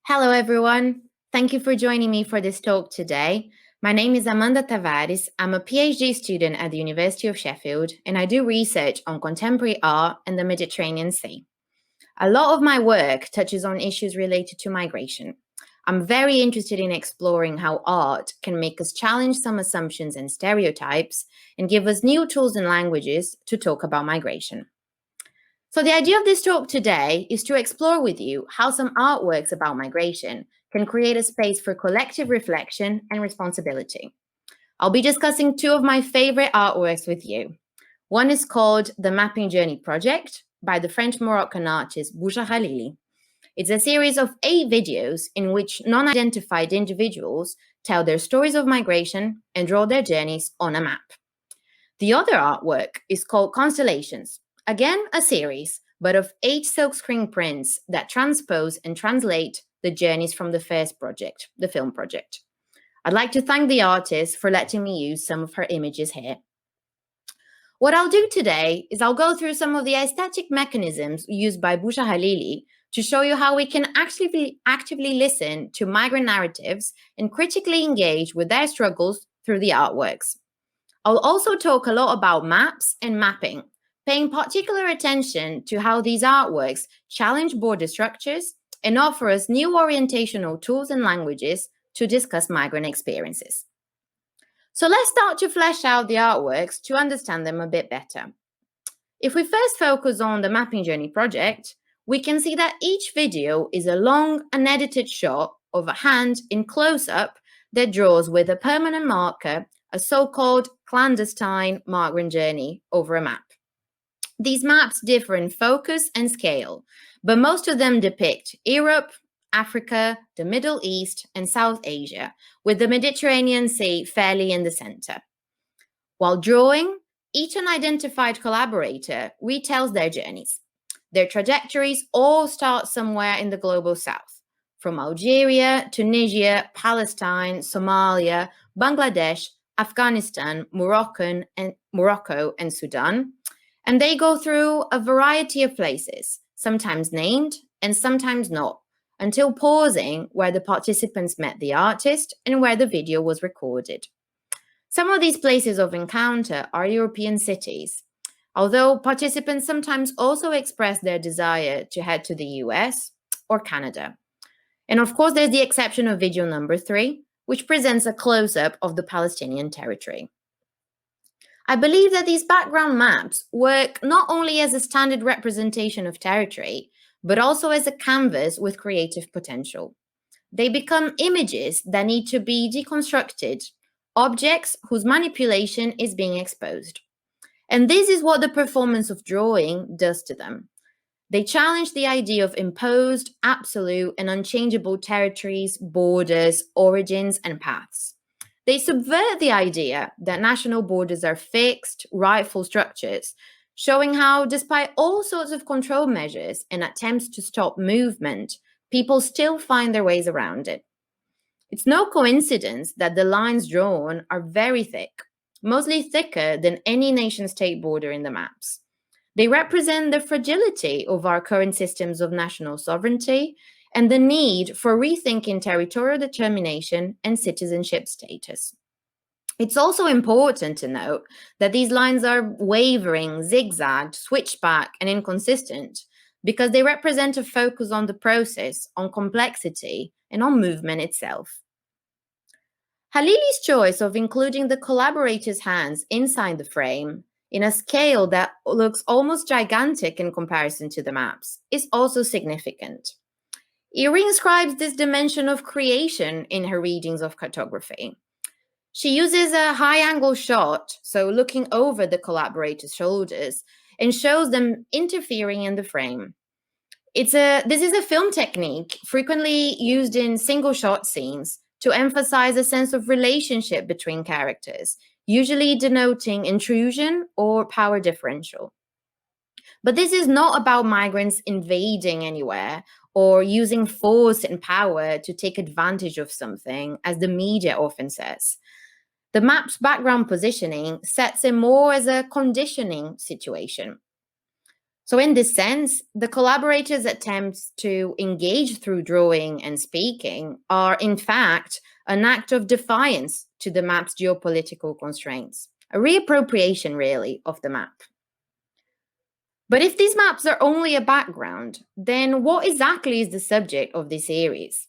Hello, everyone. Thank you for joining me for this talk today. My name is Amanda Tavares. I'm a PhD student at the University of Sheffield, and I do research on contemporary art and the Mediterranean Sea. A lot of my work touches on issues related to migration. I'm very interested in exploring how art can make us challenge some assumptions and stereotypes and give us new tools and languages to talk about migration. So, the idea of this talk today is to explore with you how some artworks about migration can create a space for collective reflection and responsibility. I'll be discussing two of my favorite artworks with you. One is called The Mapping Journey Project by the French Moroccan artist Boucha Khalili. It's a series of 8 videos in which non-identified individuals tell their stories of migration and draw their journeys on a map. The other artwork is called Constellations, again a series, but of 8 silkscreen prints that transpose and translate the journeys from the first project, the film project. I'd like to thank the artist for letting me use some of her images here. What I'll do today is I'll go through some of the aesthetic mechanisms used by Boucha Khalili to show you how we can actively listen to migrant narratives and critically engage with their struggles through the artworks. I'll also talk a lot about maps and mapping, paying particular attention to how these artworks challenge border structures and offer us new orientational tools and languages to discuss migrant experiences. So let's start to flesh out the artworks to understand them a bit better. If we first focus on the Mapping Journey project, we can see that each video is a long, unedited shot of a hand in close-up that draws with a permanent marker a so-called clandestine migrant journey over a map. These maps differ in focus and scale, but most of them depict Europe, Africa, the Middle East, and South Asia, with the Mediterranean Sea fairly in the center. While drawing, each unidentified collaborator retells their journeys. Their trajectories all start somewhere in the global south, from Algeria, Tunisia, Palestine, Somalia, Bangladesh, Afghanistan, Morocco, and Sudan. And they go through a variety of places, sometimes named and sometimes not, until pausing where the participants met the artist and where the video was recorded. Some of these places of encounter are European cities, although participants sometimes also express their desire to head to the US or Canada. And of course, there's the exception of video number 3, which presents a close-up of the Palestinian territory. I believe that these background maps work not only as a standard representation of territory, but also as a canvas with creative potential. They become images that need to be deconstructed, objects whose manipulation is being exposed. And this is what the performance of drawing does to them. They challenge the idea of imposed, absolute, and unchangeable territories, borders, origins, and paths. They subvert the idea that national borders are fixed, rightful structures, showing how, despite all sorts of control measures and attempts to stop movement, people still find their ways around it. It's no coincidence that the lines drawn are very thick, mostly thicker than any nation-state border in the maps. They represent the fragility of our current systems of national sovereignty and the need for rethinking territorial determination and citizenship status. It's also important to note that these lines are wavering, zigzagged, switchback, and inconsistent because they represent a focus on the process, on complexity, and on movement itself. Khalili's choice of including the collaborators' hands inside the frame in a scale that looks almost gigantic in comparison to the maps is also significant. He reinscribes this dimension of creation in her readings of cartography. She uses a high-angle shot, so looking over the collaborators' shoulders, and shows them interfering in the frame. This is a film technique frequently used in single-shot scenes to emphasize a sense of relationship between characters, usually denoting intrusion or power differential. But this is not about migrants invading anywhere or using force and power to take advantage of something, as the media often says. The map's background positioning sets it more as a conditioning situation. So in this sense, the collaborators' attempts to engage through drawing and speaking are in fact an act of defiance to the map's geopolitical constraints, a reappropriation really of the map. But if these maps are only a background, then what exactly is the subject of this series?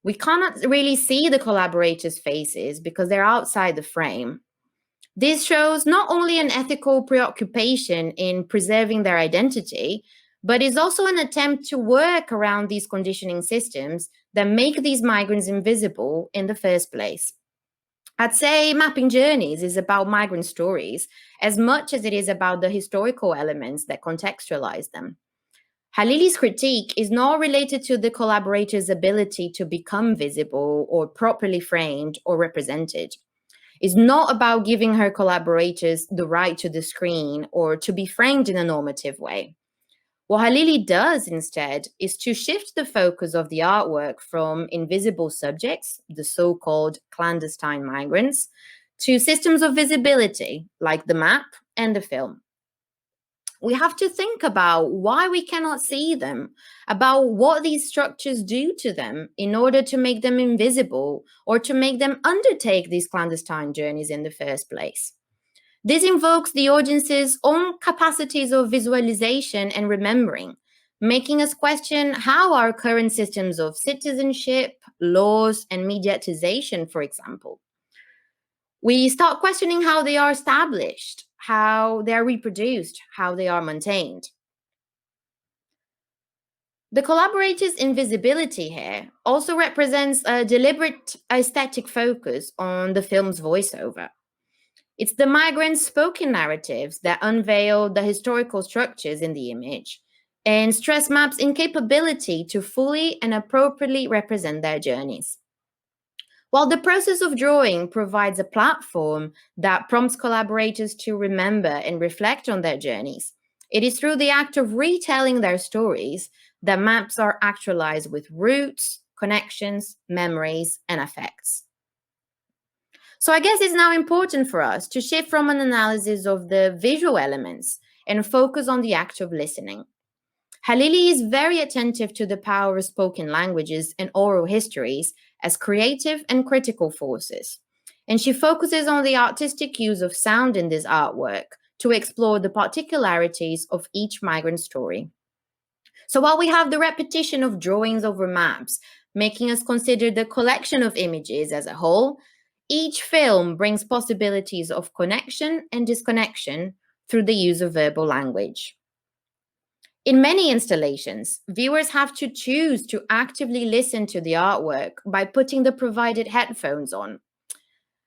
We cannot really see the collaborators' faces because they're outside the frame. This shows not only an ethical preoccupation in preserving their identity, but is also an attempt to work around these conditioning systems that make these migrants invisible in the first place. I'd say Mapping Journeys is about migrant stories as much as it is about the historical elements that contextualize them. Halili's critique is not related to the collaborator's ability to become visible or properly framed or represented. It's not about giving her collaborators the right to the screen or to be framed in a normative way. What Halili does instead is to shift the focus of the artwork from invisible subjects, the so-called clandestine migrants, to systems of visibility like the map and the film. We have to think about why we cannot see them, about what these structures do to them in order to make them invisible or to make them undertake these clandestine journeys in the first place. This invokes the audience's own capacities of visualization and remembering, making us question how our current systems of citizenship, laws, and mediatization, for example, we start questioning how they are established, how they are reproduced, how they are maintained. The collaborator's invisibility here also represents a deliberate aesthetic focus on the film's voiceover. It's the migrants' spoken narratives that unveil the historical structures in the image and stress maps' incapability to fully and appropriately represent their journeys. While the process of drawing provides a platform that prompts collaborators to remember and reflect on their journeys, it is through the act of retelling their stories that maps are actualized with roots, connections, memories, and affects. So I guess it's now important for us to shift from an analysis of the visual elements and focus on the act of listening. Halili is very attentive to the power of spoken languages and oral histories as creative and critical forces. And she focuses on the artistic use of sound in this artwork to explore the particularities of each migrant story. So while we have the repetition of drawings over maps, making us consider the collection of images as a whole, each film brings possibilities of connection and disconnection through the use of verbal language. In many installations, viewers have to choose to actively listen to the artwork by putting the provided headphones on.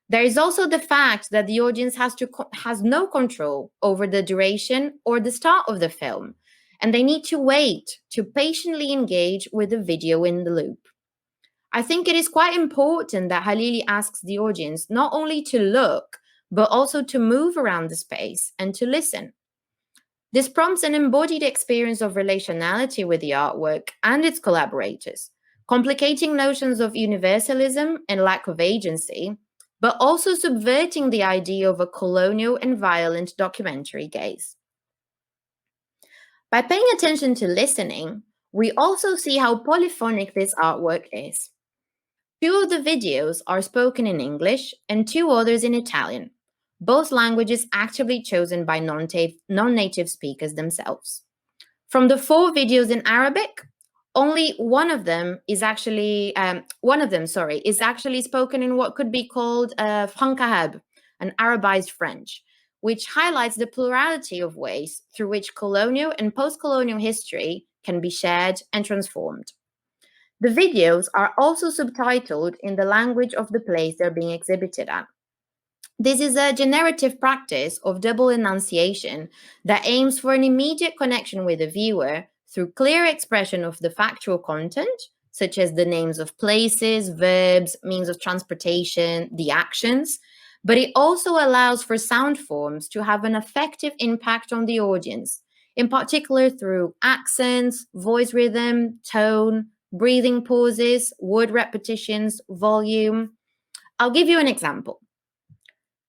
There is also the fact that the audience has no control over the duration or the start of the film, and they need to wait to patiently engage with the video in the loop. I think it is quite important that Halili asks the audience not only to look, but also to move around the space and to listen. This prompts an embodied experience of relationality with the artwork and its collaborators, complicating notions of universalism and lack of agency, but also subverting the idea of a colonial and violent documentary gaze. By paying attention to listening, we also see how polyphonic this artwork is. 2 of the videos are spoken in English and 2 others in Italian, both languages actively chosen by non-native speakers themselves. From the 4 videos in Arabic, only one of them is actually spoken in what could be called Francahab, an Arabized French, which highlights the plurality of ways through which colonial and post-colonial history can be shared and transformed. The videos are also subtitled in the language of the place they're being exhibited at. This is a generative practice of double enunciation that aims for an immediate connection with the viewer through clear expression of the factual content, such as the names of places, verbs, means of transportation, the actions, but it also allows for sound forms to have an effective impact on the audience, in particular through accents, voice rhythm, tone, breathing pauses, word repetitions, volume. I'll give you an example.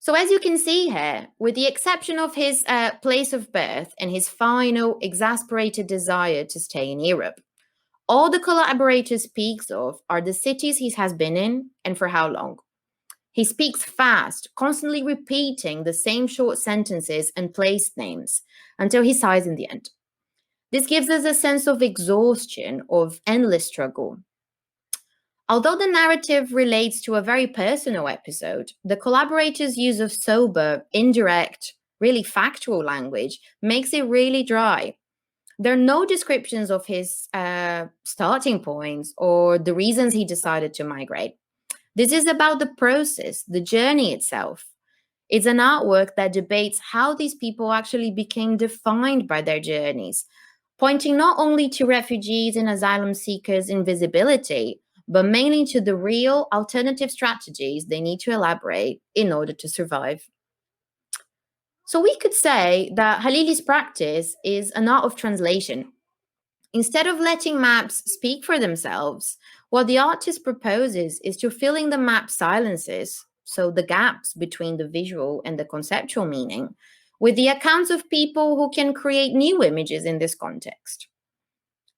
So as you can see here, with the exception of his place of birth and his final exasperated desire to stay in Europe, all the collaborator speaks of are the cities he has been in and for how long. He speaks fast, constantly repeating the same short sentences and place names until he sighs in the end. This gives us a sense of exhaustion, of endless struggle. Although the narrative relates to a very personal episode, the collaborators' use of sober, indirect, really factual language makes it really dry. There are no descriptions of his starting points or the reasons he decided to migrate. This is about the process, the journey itself. It's an artwork that debates how these people actually became defined by their journeys, pointing not only to refugees and asylum seekers' invisibility, but mainly to the real alternative strategies they need to elaborate in order to survive. So we could say that Halili's practice is an art of translation. Instead of letting maps speak for themselves, what the artist proposes is to fill in the map silences, so the gaps between the visual and the conceptual meaning, with the accounts of people who can create new images in this context.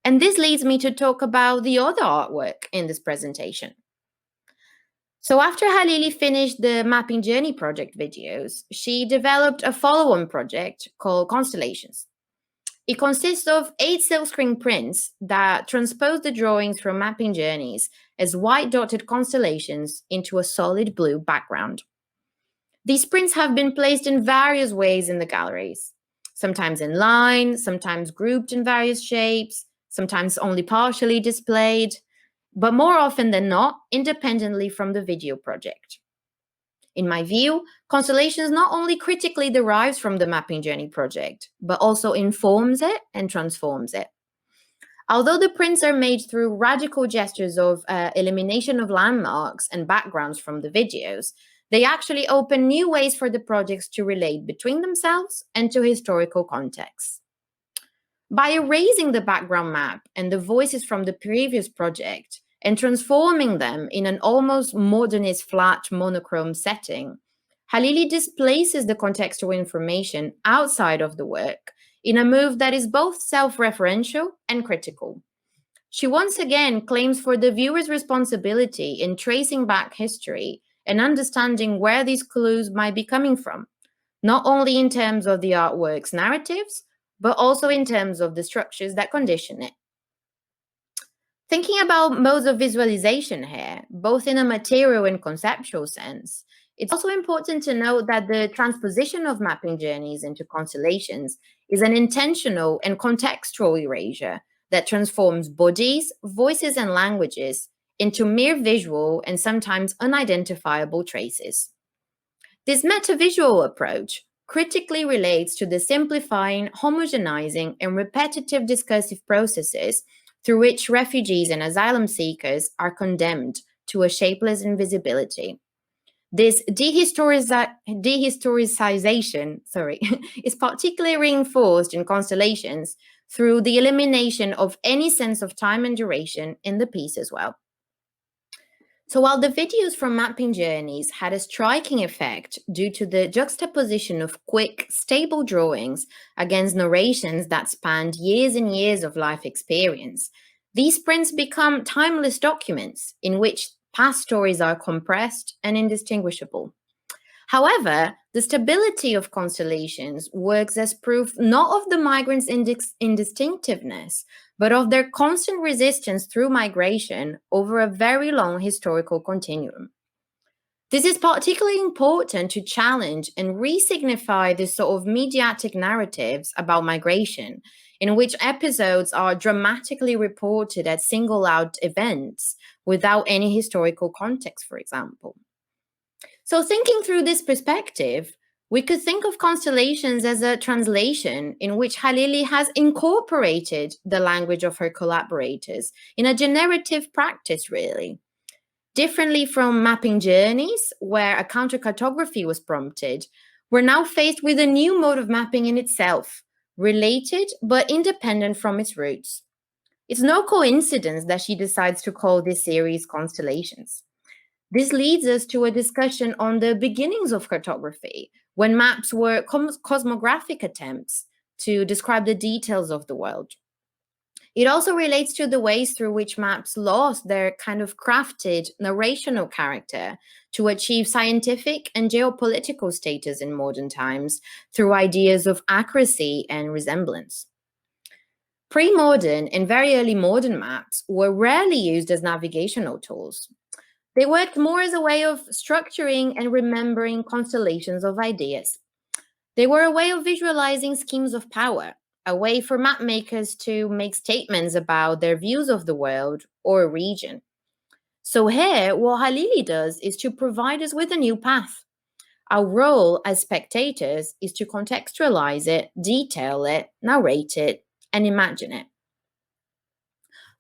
And this leads me to talk about the other artwork in this presentation. So after Halili finished the Mapping Journey project videos, she developed a follow-on project called Constellations. It consists of 8 silkscreen prints that transpose the drawings from Mapping Journeys as white dotted constellations into a solid blue background. These prints have been placed in various ways in the galleries, sometimes in line, sometimes grouped in various shapes, sometimes only partially displayed, but more often than not, independently from the video project. In my view, Constellations not only critically derives from the Mapping Journey project, but also informs it and transforms it. Although the prints are made through radical gestures of elimination of landmarks and backgrounds from the videos, they actually open new ways for the projects to relate between themselves and to historical contexts. By erasing the background map and the voices from the previous project and transforming them in an almost modernist flat monochrome setting, Halili displaces the contextual information outside of the work in a move that is both self-referential and critical. She once again claims for the viewer's responsibility in tracing back history and understanding where these clues might be coming from, not only in terms of the artwork's narratives, but also in terms of the structures that condition it. Thinking about modes of visualization here, both in a material and conceptual sense, it's also important to note that the transposition of mapping journeys into constellations is an intentional and contextual erasure that transforms bodies, voices, and languages into mere visual and sometimes unidentifiable traces. This metavisual approach critically relates to the simplifying, homogenizing, and repetitive discursive processes through which refugees and asylum seekers are condemned to a shapeless invisibility. This dehistoricization is particularly reinforced in Constellations through the elimination of any sense of time and duration in the piece as well. So while the videos from Mapping Journeys had a striking effect due to the juxtaposition of quick, stable drawings against narrations that spanned years and years of life experience, these prints become timeless documents in which past stories are compressed and indistinguishable. However, the stability of Constellations works as proof not of the migrants' indistinctiveness, but of their constant resistance through migration over a very long historical continuum. This is particularly important to challenge and re-signify the sort of mediatic narratives about migration, in which episodes are dramatically reported as single-out events without any historical context, for example. So thinking through this perspective, we could think of Constellations as a translation in which Halili has incorporated the language of her collaborators in a generative practice, really. Differently from Mapping Journeys, where a counter-cartography was prompted, we're now faced with a new mode of mapping in itself, related but independent from its roots. It's no coincidence that she decides to call this series Constellations. This leads us to a discussion on the beginnings of cartography, when maps were cosmographic attempts to describe the details of the world. It also relates to the ways through which maps lost their kind of crafted narrational character to achieve scientific and geopolitical status in modern times through ideas of accuracy and resemblance. Pre-modern and very early modern maps were rarely used as navigational tools. They worked more as a way of structuring and remembering constellations of ideas. They were a way of visualizing schemes of power, a way for map makers to make statements about their views of the world or a region. So here, what Halili does is to provide us with a new path. Our role as spectators is to contextualize it, detail it, narrate it, and imagine it.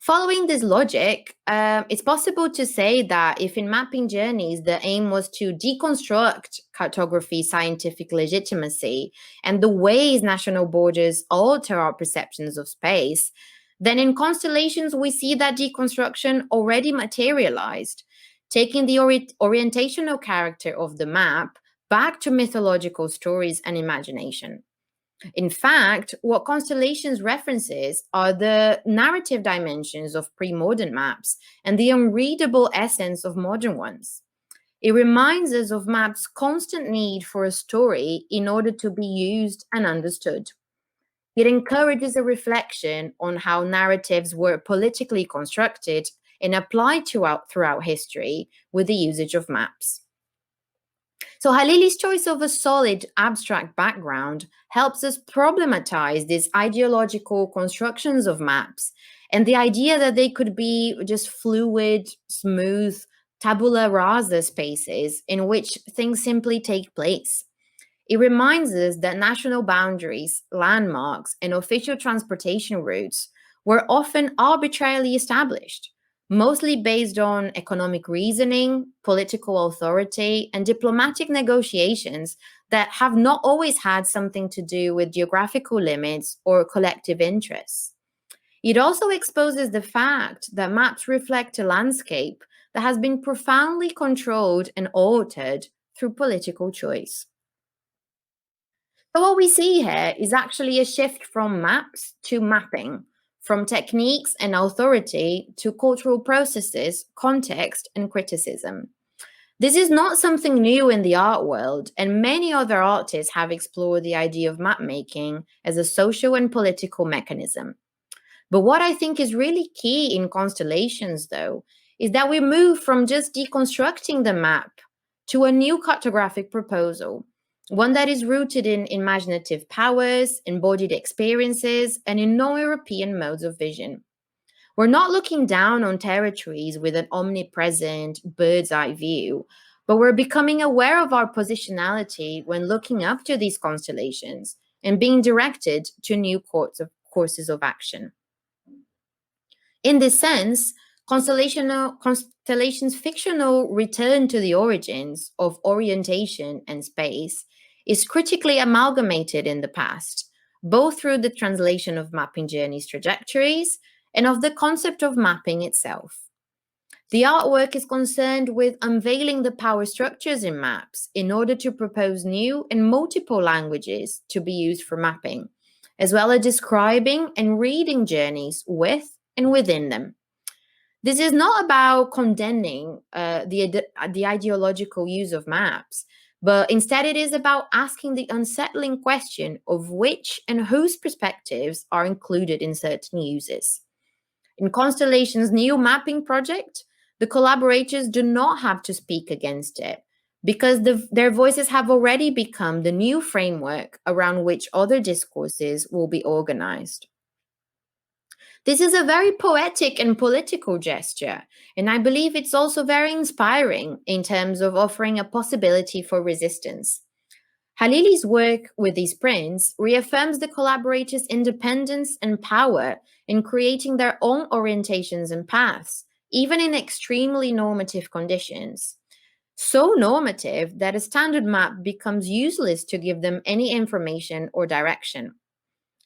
Following this logic, it's possible to say that if in mapping journeys the aim was to deconstruct cartography's scientific legitimacy and the ways national borders alter our perceptions of space, then in constellations we see that deconstruction already materialized, taking the orientational character of the map back to mythological stories and imagination. In fact, what constellations references are the narrative dimensions of pre-modern maps and the unreadable essence of modern ones. It reminds us of maps' constant need for a story in order to be used and understood. It encourages a reflection on how narratives were politically constructed and applied throughout history with the usage of maps. So Halili's choice of a solid abstract background helps us problematize these ideological constructions of maps and the idea that they could be just fluid, smooth, tabula rasa spaces in which things simply take place. It reminds us that national boundaries, landmarks, and official transportation routes were often arbitrarily established, mostly based on economic reasoning, political authority, and diplomatic negotiations that have not always had something to do with geographical limits or collective interests. It also exposes the fact that maps reflect a landscape that has been profoundly controlled and altered through political choice. So what we see here is actually a shift from maps to mapping, from techniques and authority to cultural processes, context, and criticism. This is not something new in the art world, and many other artists have explored the idea of map making as a social and political mechanism. But what I think is really key in constellations, though, is that we move from just deconstructing the map to a new cartographic proposal, one that is rooted in imaginative powers, embodied experiences, and in non-European modes of vision. We're not looking down on territories with an omnipresent bird's eye view, but we're becoming aware of our positionality when looking up to these constellations and being directed to new courses of action. In this sense, constellation's fictional return to the origins of orientation and space is critically amalgamated in the past, both through the translation of mapping journeys' trajectories and of the concept of mapping itself. The artwork is concerned with unveiling the power structures in maps in order to propose new and multiple languages to be used for mapping, as well as describing and reading journeys with and within them. This is not about condemning the ideological use of maps, but instead it is about asking the unsettling question of which and whose perspectives are included in certain uses. In Constellation's new mapping project, the collaborators do not have to speak against it, because their voices have already become the new framework around which other discourses will be organized. This is a very poetic and political gesture, and I believe it's also very inspiring in terms of offering a possibility for resistance. Halili's work with these prints reaffirms the collaborators' independence and power in creating their own orientations and paths, even in extremely normative conditions. So normative that a standard map becomes useless to give them any information or direction.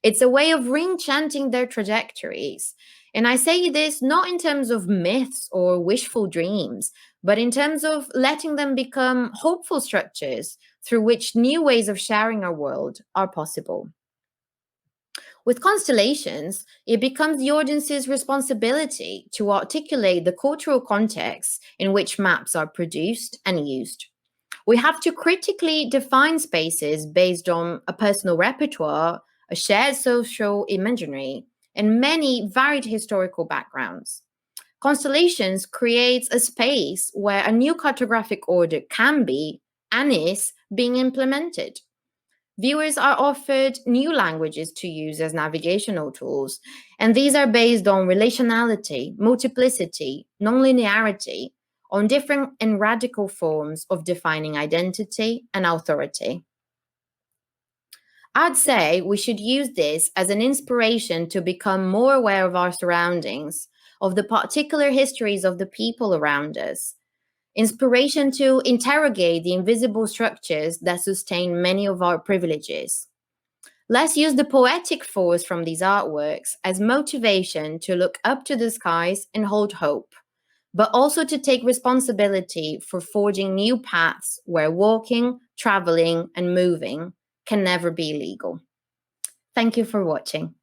It's a way of re-enchanting their trajectories. And I say this not in terms of myths or wishful dreams, but in terms of letting them become hopeful structures through which new ways of sharing our world are possible. With constellations, it becomes the audience's responsibility to articulate the cultural context in which maps are produced and used. We have to critically define spaces based on a personal repertoire, a shared social imaginary, and many varied historical backgrounds. Constellations creates a space where a new cartographic order can be and is being implemented. Viewers are offered new languages to use as navigational tools, and these are based on relationality, multiplicity, nonlinearity, on different and radical forms of defining identity and authority. I'd say we should use this as an inspiration to become more aware of our surroundings, of the particular histories of the people around us, inspiration to interrogate the invisible structures that sustain many of our privileges. Let's use the poetic force from these artworks as motivation to look up to the skies and hold hope, but also to take responsibility for forging new paths where walking, traveling, and moving can never be illegal. Thank you for watching.